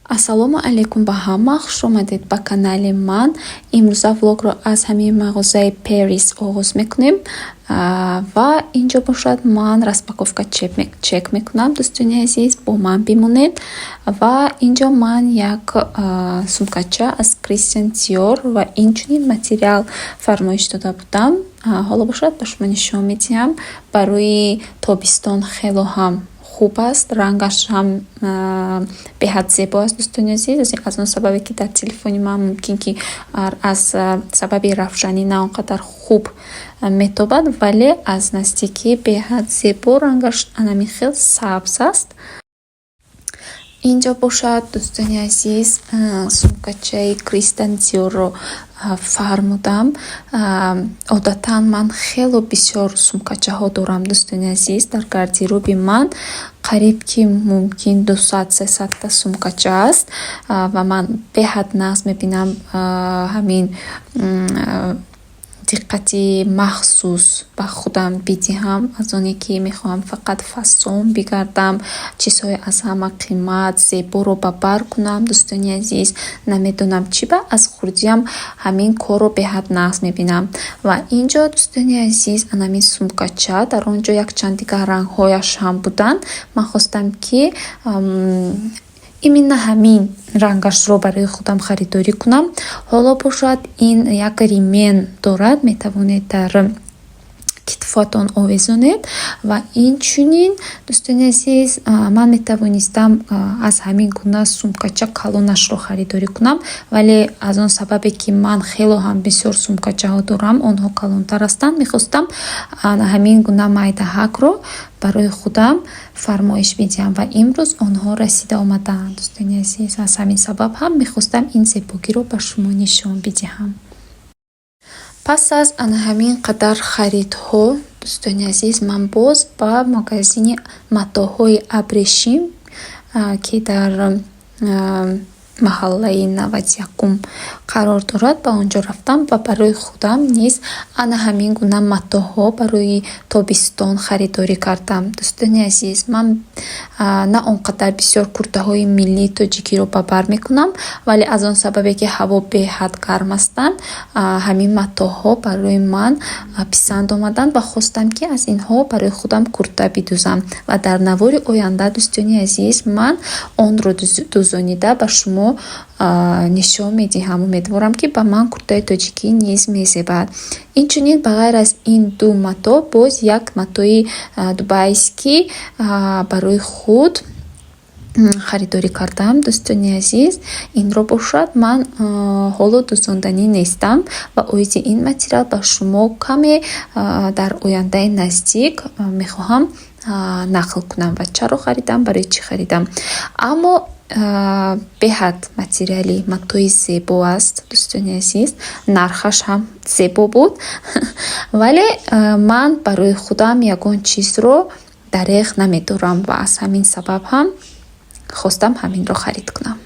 Ассалому алейкум ба ҳама, хуш омадед ба канали ман. Имрӯза влогро аз ҳамин мағозаи Paris оғоз мекунем ва инҷо бошад ман распаковка чек мекунам. Дӯстони азиз, бо ман бимонед. Ва инҷо ман як сумкача аз Christian Dior ва инчунин материал фармоиш дода будам. Ҳоло бошад ба шумо нишон медиҳам. Барои тобистон хело ҳам хуб аст, рангаш ҳам беҳад зебо аст. Дӯстони азиз, аз он сабабе ки дар телефони ман мумкин ки аз сабаби равшанӣ на он қадар хуб метобад, вале аз наздикӣ беҳад зебо, рангаш анами хел сабз аст. Инҷо бошад дӯстони азиз, сумкачаи Christian Dior-ро фармудам. Одатан ман хело бисёр сумкачаҳо дорам. Дӯстони азиз, дар гардероби ман қариб ки мумкин 200-300 та сумкача аст ва ман беҳад нағз мебинам ҳамин диққати махсус ба худам бидиҳам, аз оне ки мехоҳам фақат фасон бигардам, чизҳои аз ҳама қимат зеборо ба бар кунам. Дӯстони азиз, намедонам чӣ ба аз хурдиам ҳамин корро беҳад нағз мебинам. Ва инҷо дӯстони азиз, анамин сумкача, дар он ҷо якчанд дигар рангҳояш ҳам буданд. Ман хостам ки именно ҳамин рангашро барои худам харидорӣ кунам. Ҳоло бошад ин як ремен дорад, метавонед дар китфотон овезонед ва инчунин дӯстони азиз, ман метавонистам аз ҳамин гуна сумкача калонашро харидорӣ кунам, вале аз он сабабе ки ман хело ҳам бисёр сумкачаҳо дорам, онҳо калонтар ҳастанд, мехостам ҳамин гуна майдаҳакро барои худам фармоиш бидиҳам ва имрӯз онҳо расида омадаанд. Дӯстони азиз, аз ҳамин сабаб ҳам мехостам ин зебогиро ба шумо нишон бидиҳам. Пас аз ҳамин қадар харидҳо, дӯстони азиз, ман боз ба магазини матоъҳои Абрешим ки дар маҳаллаи 91 қарор дорад, ба он ҷо рафтам ва барои худам низ ана ҳамин гуна матоъҳо барои тобистон харидорӣ кардам. Дӯстони азиз, ман на он қадар бисёр куртаҳои миллии тоҷикиро ба бар мекунам, вале аз он сабабе ки ҳаво беҳад гарм астанд, ҳамин матоъҳо барои ман писанд омаданд ва хостам ки аз инҳо барои худам курта бидӯзам ва дар навори оянда, дӯстони азиз, ман онро дӯзонида ба шумо нишон медиҳам. Умедворам ки ба ман куртаи тоҷикӣ низ мезебад. Инчунин ба ғайр аз ин ду матоъ, боз як матоъи дубайский барои худ харидорӣ кардам. Дӯстони азиз, инро бошад, ман ҳоло дӯзонданӣ нестам ва оизи ин материал ба шумо каме дар ояндаи наздик мехоҳам нақл кунам. Ва чаро харидам, барои чӣ харидам. Аммо беҳад материали матоъи зебо аст. Дӯстони азиз, нархаш ҳам зебо буд вале ман барои худам ягон чизро дареғ намедорам ва аз ҳамин сабаб ҳам хостам ҳаминро харид кунам.